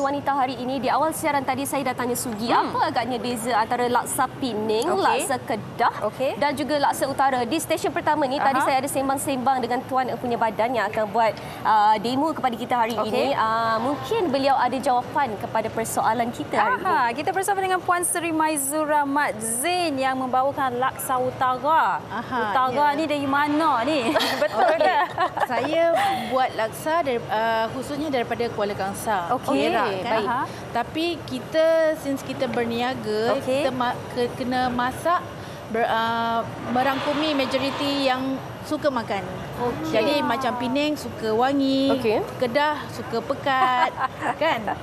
Wanita hari ini. Di awal siaran tadi saya dah tanya Sugi, apa agaknya beza antara laksa Pening, laksa Kedah dan juga laksa Utara. Di stesen pertama ni tadi saya ada sembang-sembang dengan tuan punya badan yang akan buat demo kepada kita hari ini. Mungkin beliau ada jawapan kepada persoalan kita hari ini. Kita bersama dengan Puan Sri Maizura Mat Zain yang membawakan laksa Utara. Utara ni dari mana ni? Betul ke? Saya buat laksa khususnya daripada Kuala Kangsar. Perak, kan? Tapi since kita berniaga, kita kena masak merangkumi majoriti yang suka makan. Jadi macam Pening suka wangi, Kedah suka pekat, kan?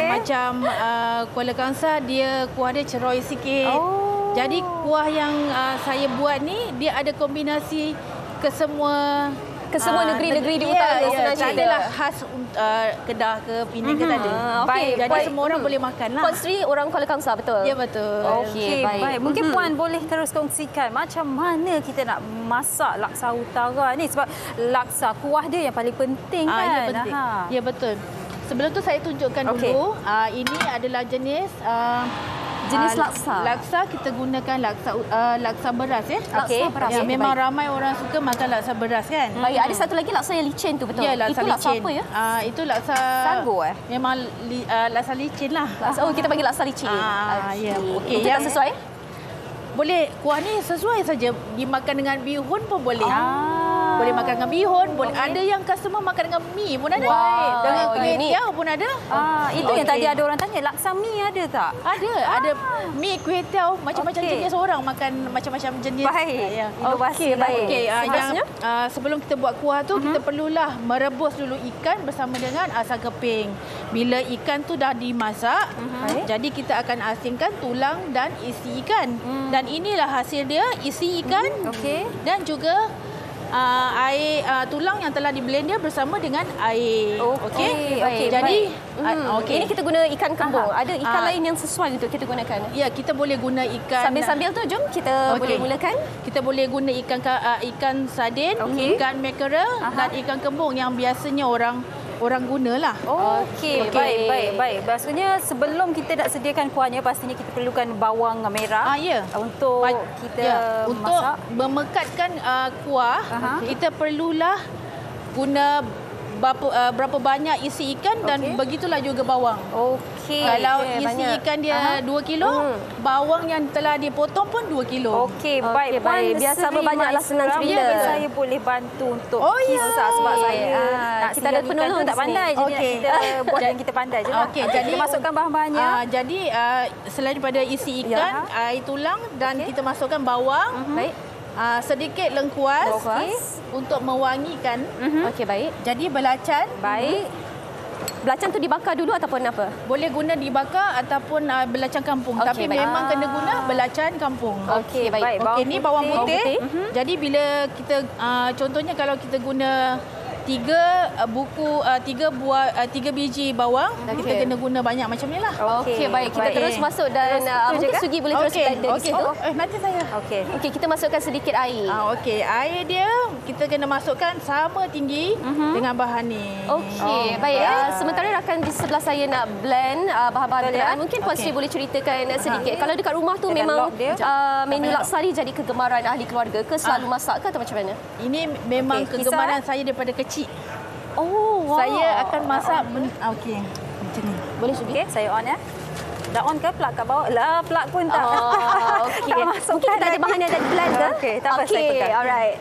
Macam Kuala Kangsar kuah dia ceroy sikit. Jadi kuah yang saya buat ni dia ada kombinasi ke semua negeri-negeri di utara sebenarnya. Tak adalah khas Kedah ke Pening ke tak ada. Jadi semua orang boleh makan lah. Puan Sri orang Kuala Kangsar, betul? Ya, betul. Okey, baik. Mungkin Puan boleh terus kongsikan macam mana kita nak masak laksa Utara ni, sebab laksa kuah dia yang paling penting kan? Ya, penting. Ya, betul. Sebelum tu saya tunjukkan dulu. Ini adalah jenis laksa. Laksa kita gunakan laksa beras ya. Laksa beras. Ya, memang ramai orang suka makan laksa beras kan. Baik, ada satu lagi laksa yang licin tu, betul? Ya, laksa itu laksa licin. apa ya? Itu laksa sagu Memang laksa licin lah. Kita panggil laksa licin. Ya. Okey, yang sesuai? Boleh, kuah ni sesuai saja dimakan dengan bihun pun boleh. Boleh makan dengan bihun, boleh. Ada yang customer makan dengan mi pun ada. Dengan kuih tiaw pun ada. Itu yang tadi ada orang tanya, laksa mi ada tak? Ada mi, kuih tiaw, macam-macam jenis orang makan macam-macam jenis. Baik. Baik. Yang sebelum kita buat kuah tu, kita perlulah merebus dulu ikan bersama dengan asam keping. Bila ikan tu dah dimasak, jadi kita akan asingkan tulang dan isi ikan. Dan inilah hasil dia, isi ikan dan juga air tulang yang telah di-blend dia bersama dengan air. Okey. Jadi ini kita guna ikan kembung. Ada ikan lain yang sesuai untuk kita gunakan? Ya, kita boleh guna ikan. Sambil-sambil tu jom kita boleh mulakan. Kita boleh guna ikan sardin, ikan mackerel dan ikan kembung yang biasanya orang gunalah. Baik. Maksudnya sebelum kita nak sediakan kuahnya, pastinya kita perlukan bawang merah. Untuk kita untuk masak. Memekatkan kuah, kita perlulah guna berapa banyak isi ikan dan begitulah juga bawang. Kalau isi ikan dia 2 kilo, bawang yang telah dipotong pun 2 kilo. Baik. Biar sama banyaklah, senang cerita. Saya boleh bantu untuk kisah sebab saya kita ada penolong tak pandai. Jadi kita buat yang kita pandai je lah. Jadi kita masukkan bahan-bahannya. Jadi selain daripada isi ikan, air tulang dan kita masukkan bawang. Sedikit lengkuas untuk mewangikan. Baik. Jadi belacan. Baik. Belacan tu dibakar dulu ataupun apa? Boleh guna dibakar ataupun belacan kampung. Tapi memang kena guna belacan kampung. Baik. Ini bawang putih. Jadi bila kita contohnya kalau kita guna 3 biji bawang, kita kena guna banyak macam ni lah. Baik. Kita terus masuk dan mungkin Sugi boleh terus blender di situ. Nanti saya. Kita masukkan sedikit air. Air dia kita kena masukkan sama tinggi dengan bahan ni. Baik. Sementara rakan di sebelah saya nak blend bahan-bahan berkenaan, mungkin Puan Sri boleh ceritakan sedikit. Kalau dekat rumah tu memang menu laksa ni jadi kegemaran ahli keluarga ke, selalu masak ke atau macam mana? Ini memang kegemaran saya daripada kecil. Saya akan masak macam ni. Boleh Sugi? Saya on ya. Dah on ke plug kat bawah? Lah, plug pun tak. Mungkin kita ada bahan yang dah di-blend ke? Tak apa, saya pegang. Alright.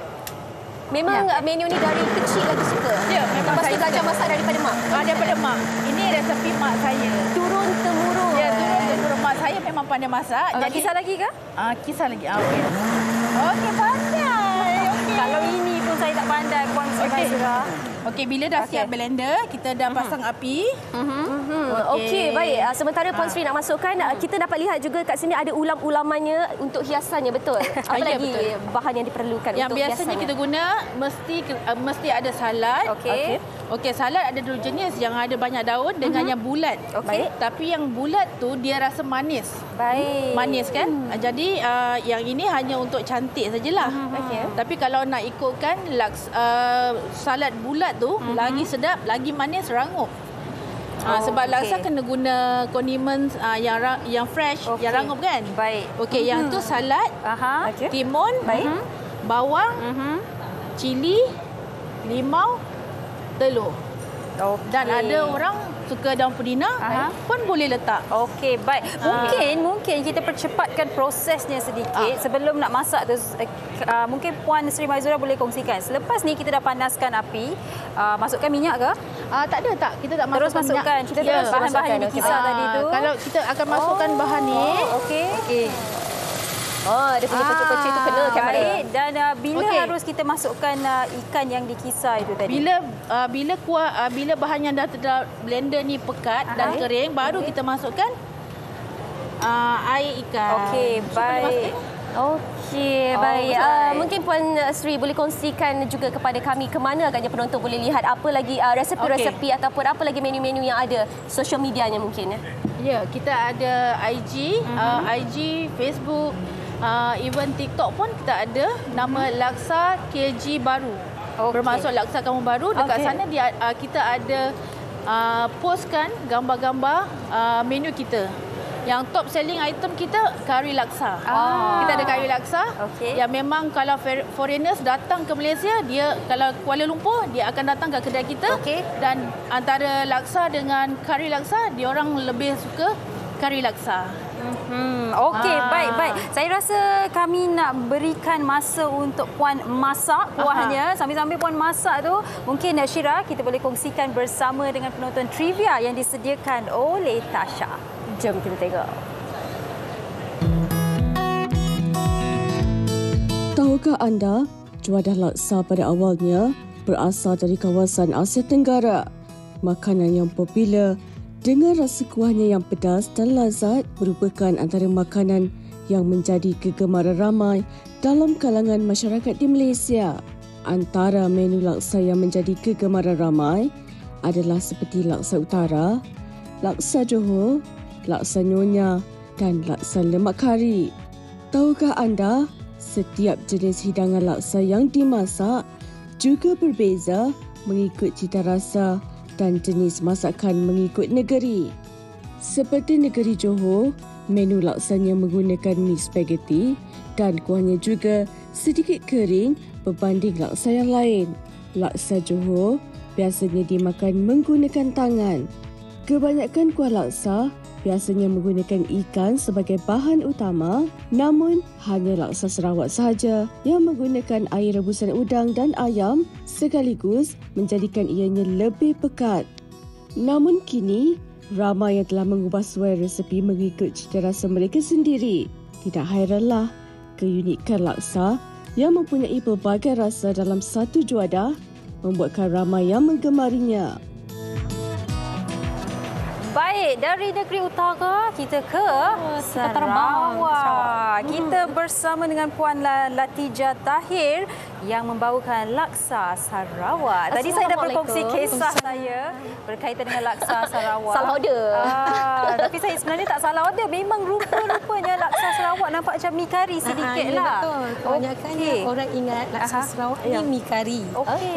Memang menu ni dari kecil lagi suka? Ya, memang saya belajar masak daripada mak? Daripada mak. Ini resepi mak saya. Turun-temurun? Ya, turun-temurun. Mak saya memang pandai masak. Jadi kisah lagi ke? Kisah lagi. Pandai. Kalau ini pun saya tak pandai, Puan Sri Maizura. Bila dah siap blender, kita dah pasang api. Baik. Sementara Puan Sri nak masukkan, kita dapat lihat juga kat sini ada ulam-ulamannya untuk hiasannya, betul? Apa lagi bahan yang diperlukan yang untuk biasanya hiasannya? kita guna mesti ada salad. Salad ada dua jenis, yang ada banyak daun dengan yang bulat. Tapi yang bulat tu dia rasa manis. Manis kan? Jadi yang ini hanya untuk cantik sajalah. Tapi kalau nak ikutkan salad bulat tu lagi sedap, lagi manis, rangup. Sebab laksa kena guna condiments yang fresh, yang rangup kan? Baik. Okey, yang tu salad, timun, bawang, cili, limau, telur. Dan ada orang suka daun pudina pun boleh letak. Okey, baik. Mungkin kita percepatkan prosesnya sedikit sebelum nak masak tu. Mungkin Puan Sri Maizura boleh kongsikan. Selepas ni kita dah panaskan api, masukkan minyak ke? Tak ada tak. Kita tak masukkan masukkan minyak. kita terus bahan-bahan yang dikisar tadi tu. Kalau kita akan masukkan bahan ni. Okey. Dia punya pecik-pecik tu kena kamera. Baik. Dan bila harus kita masukkan ikan yang dikisar itu tadi? Bila bahan yang dah blender ni pekat dan kering, baru kita masukkan air ikan. Okey, baik. Okey, baik. Mungkin Puan Sri boleh kongsikan juga kepada kami ke mana agaknya penonton boleh lihat apa lagi resepi-resepi ataupun apa lagi menu-menu yang ada social medianya mungkin ya. Ya, kita ada IG, Facebook, even TikTok pun kita ada nama Laksa KG Baru. Bermaksud Laksa Kampung Baru. Dekat sana kita ada postkan gambar-gambar menu kita. Yang top selling item kita kari laksa. Kita ada kari laksa. Yang memang kalau foreigners datang ke Malaysia, dia kalau Kuala Lumpur, dia akan datang ke kedai kita. Dan antara laksa dengan kari laksa, dia orang lebih suka kari laksa. Okey, baik. Saya rasa kami nak berikan masa untuk Puan masak kuahnya. Sambil-sambil Puan masak tu, mungkin Syira kita boleh kongsikan bersama dengan penonton trivia yang disediakan oleh Tasha. Jom kita tengok. Tahukah anda, juadah laksa pada awalnya berasal dari kawasan Asia Tenggara. Makanan yang popular dengan rasa kuahnya yang pedas dan lazat merupakan antara makanan yang menjadi kegemaran ramai dalam kalangan masyarakat di Malaysia. Antara menu laksa yang menjadi kegemaran ramai adalah seperti laksa utara, laksa Johor, laksa nyonya dan laksa lemak kari. Tahukah anda, setiap jenis hidangan laksa yang dimasak juga berbeza mengikut cita rasa dan jenis masakan mengikut negeri. Seperti negeri Johor, menu laksanya menggunakan mi spaghetti dan kuahnya juga sedikit kering berbanding laksa yang lain. Laksa Johor biasanya dimakan menggunakan tangan. Kebanyakan kuah laksa biasanya menggunakan ikan sebagai bahan utama, namun hanya laksa Sarawak sahaja yang menggunakan air rebusan udang dan ayam sekaligus menjadikan ianya lebih pekat. Namun kini, ramai yang telah mengubah suai resepi mengikut cita rasa mereka sendiri. Tidak hairanlah, keunikan laksa yang mempunyai pelbagai rasa dalam satu juadah membuatkan ramai yang menggemarinya. Baik, dari negeri utara kita ke Sarawak. Kita bersama dengan Puan Latijah Tahir yang membawakan laksa Sarawak. Tadi saya dah berkongsi kisah saya berkaitan dengan laksa Sarawak. Salah order. Tapi saya sebenarnya tak salah order. Memang rupa-rupanya laksa Sarawak nampak macam mi kari sedikit lah. Betul. Kebanyakan orang ingat laksa Sarawak ni mi kari.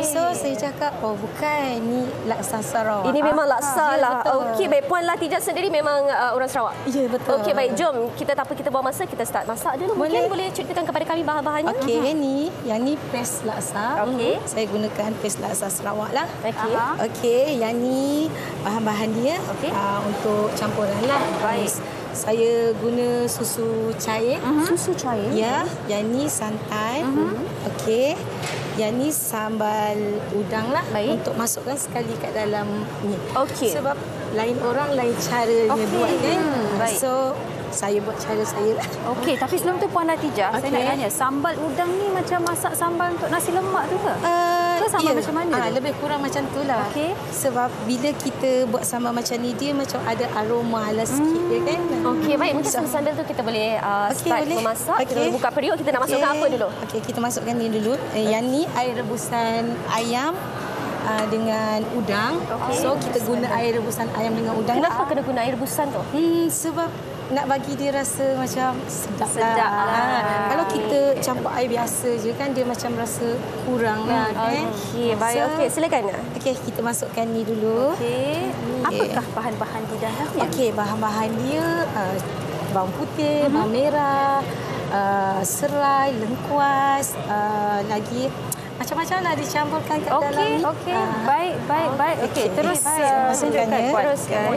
So saya cakap, bukan, ni laksa Sarawak. Ini memang laksa lah. Okey, baik. Puan Latijah sendiri memang orang Sarawak? Ya, betul. Okey, baik. Jom, kita tak apa, kita buang masa, kita start masak dulu. Mungkin boleh ceritakan kepada kami bahan-bahannya? Okey, yang ni paste laksa. Saya gunakan paste laksa Sarawak lah. Okey, yang ni bahan-bahan dia untuk campuran lah. Baik. Saya guna susu cair. Susu cair? Ya, yang ni santan. Okey. Yang ni sambal udang lah. Untuk masukkan sekali kat dalam ni. Sebab lain orang lain caranya buat kan. So saya buat cara saya lah. Okey, tapi sebelum tu Puan Latijah, saya nak tanya, sambal udang ni macam masak sambal untuk nasi lemak tu ke? Ke sambal macam mana? Lebih kurang macam tu lah. Sebab bila kita buat sambal macam ni, dia macam ada aroma lah sikit ya kan. Okey, baik. Mungkin sambil tu kita boleh start memasak. Kita boleh buka periuk. Kita nak masukkan apa dulu? Okey, kita masukkan ni dulu. Yang ni air rebusan ayam. dengan udang. So kita guna air rebusan ayam dengan udang. Kenapa kena guna air rebusan tu? Sebab nak bagi dia rasa macam sedap lah. Kalau kita campur air biasa je kan dia macam rasa kurang lah. Okey, baik. Okey, silakan. Okey, kita masukkan ni dulu. Okey. Apakah bahan-bahan di dalamnya? Okey, bahan-bahan dia bawang putih, bawang merah, serai, lengkuas, lagi macam-macam lah dicampurkan kat dalam ni. Okey, baik. Okey, terus masukkan ya. Teruskan.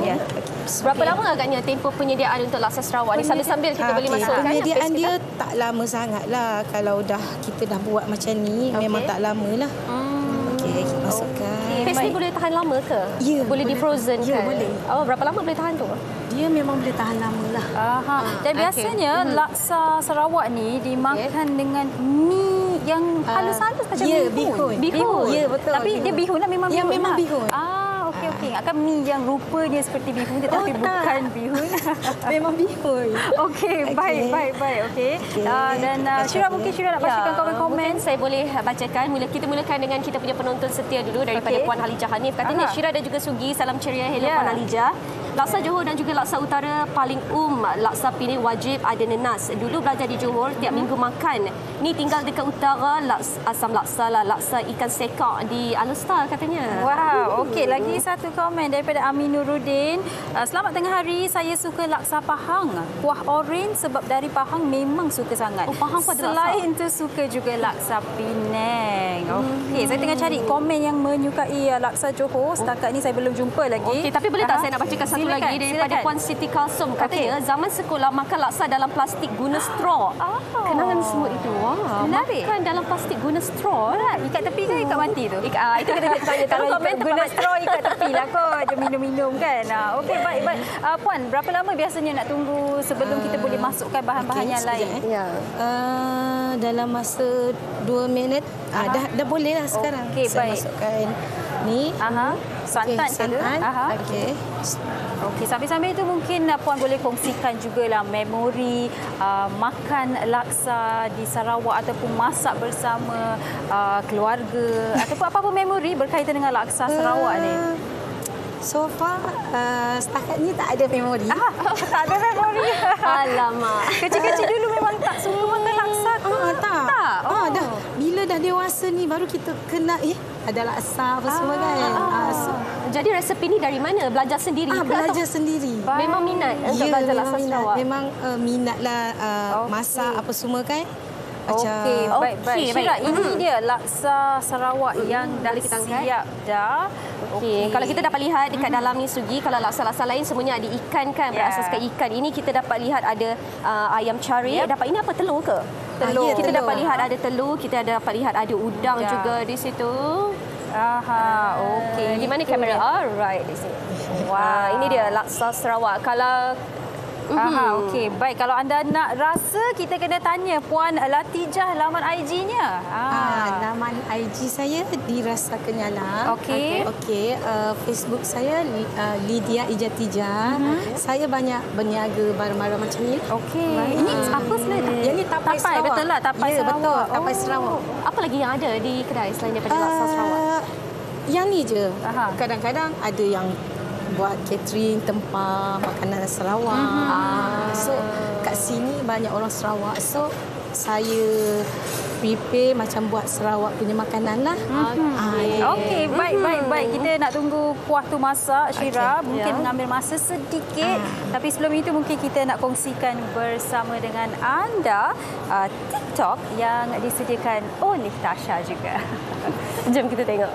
Berapa lama agaknya tempoh penyediaan untuk laksa Sarawak ni? Sambil-sambil kita boleh masukkan. Penyediaan dia tak lama sangatlah. Kalau kita dah buat macam ni, memang tak lama lah. Okey, kita masukkan. Paste ni boleh tahan lama ke? Ya, boleh di-frozen ya, kan? boleh. Oh, berapa lama boleh tahan tu? Dia memang boleh tahan lama lah. Dan biasanya laksa Sarawak ni dimakan dengan mi yang halus-halus macam bihun. Bihun. Ya, betul. Tapi dia bihun lah, memang bihun. Ya, memang bihun. Okey. Akan mi yang rupanya seperti bihun tetapi bukan bihun. Memang bihun. Okey, baik. Okey. Dan Syira, mungkin Syira nak bacakan komen-komen. Saya boleh bacakan. Kita mulakan dengan kita punya penonton setia dulu daripada Puan Halijah Hanif. Katanya Syira dan juga Sugi, salam ceria. Hello Puan Halijah. Laksa Johor dan juga laksa utara paling laksa Penang wajib ada nenas. Dulu belajar di Johor, tiap minggu makan. Ni tinggal dekat utara, asam laksa lah, laksa ikan sekak di Alustar katanya. Wow, okey. Lagi satu komen daripada Amin Nuruddin. Selamat tengah hari, saya suka laksa Pahang. Kuah oren sebab dari Pahang memang suka sangat. Pahang pun ada laksa. Selain tu suka juga laksa Penang. Okey, saya tengah cari komen yang menyukai laksa Johor. Setakat ni saya belum jumpa lagi. Okey, tapi boleh tak saya nak bacakan satu lagi daripada Puan Siti Kalsum. Katanya zaman sekolah makan laksa dalam plastik guna straw. Kenangan semua itu. Makan dalam plastik guna straw. Ikat tepi ke ikat mati tu? Itu kena tanya. Kalau guna straw ikat tepi lah kot. Dia minum-minum kan. Okey, baik. Puan, berapa lama biasanya nak tunggu sebelum kita boleh masukkan bahan-bahan yang lain? Dalam masa 2 minit. Dah boleh lah sekarang. Okey, baik. Saya masukkan ni. Santan ke tu? Okey, sambil-sambil itu mungkin Puan boleh kongsikan jugalah memori makan laksa di Sarawak ataupun masak bersama keluarga ataupun apa-apa memori berkaitan dengan laksa Sarawak ni. So far, setakat ni tak ada memori. Tak ada memori. Alamak. Kecil-kecil dulu memang tak suka makan laksa tu. Tak. Dah. Bila dah dewasa ni baru kita kena ada laksa apa semua kan. Jadi resepi ni dari mana? Belajar sendiri ke? Belajar sendiri. Memang minat untuk belajar laksa Sarawak? Memang minatlah masak apa semua kan. Okey, baik. Syira, ini dia laksa Sarawak yang dah siap dah. Okey, kalau kita dapat lihat dekat dalam ni Sugi, kalau laksa-laksa lain semuanya ada ikan kan, berasaskan ikan. Ini kita dapat lihat ada ayam cari. Dapat ini apa, telur ke? Telur. Kita dapat lihat ada telur, kita dapat lihat ada udang juga di situ. Okey. Di mana kamera? Alright, di sini. Wah, ini dia laksa Sarawak. Kalau okey. Baik, kalau anda nak rasa, kita kena tanya Puan Latijah laman IG-nya. Laman IG saya Dirasa Kenyala. Okey. Facebook saya Lydia Ijatijah. Saya banyak berniaga barang-barang macam ni. Okey. Ini apa sebenarnya? Yang ni tapai Sarawak. Betul lah, tapai Sarawak. Betul, tapai Sarawak. Apa lagi yang ada di kedai selain daripada laksa Sarawak? Yang ni je. Kadang-kadang ada yang buat catering tempah makanan Sarawak. So kat sini banyak orang Sarawak. So saya prepare macam buat Sarawak punya makanan lah. Okey, baik. Kita nak tunggu kuah tu masak, Syira. Mungkin mengambil masa sedikit. Tapi sebelum itu mungkin kita nak kongsikan bersama dengan anda TikTok yang disediakan oleh Tasha juga. Jom kita tengok.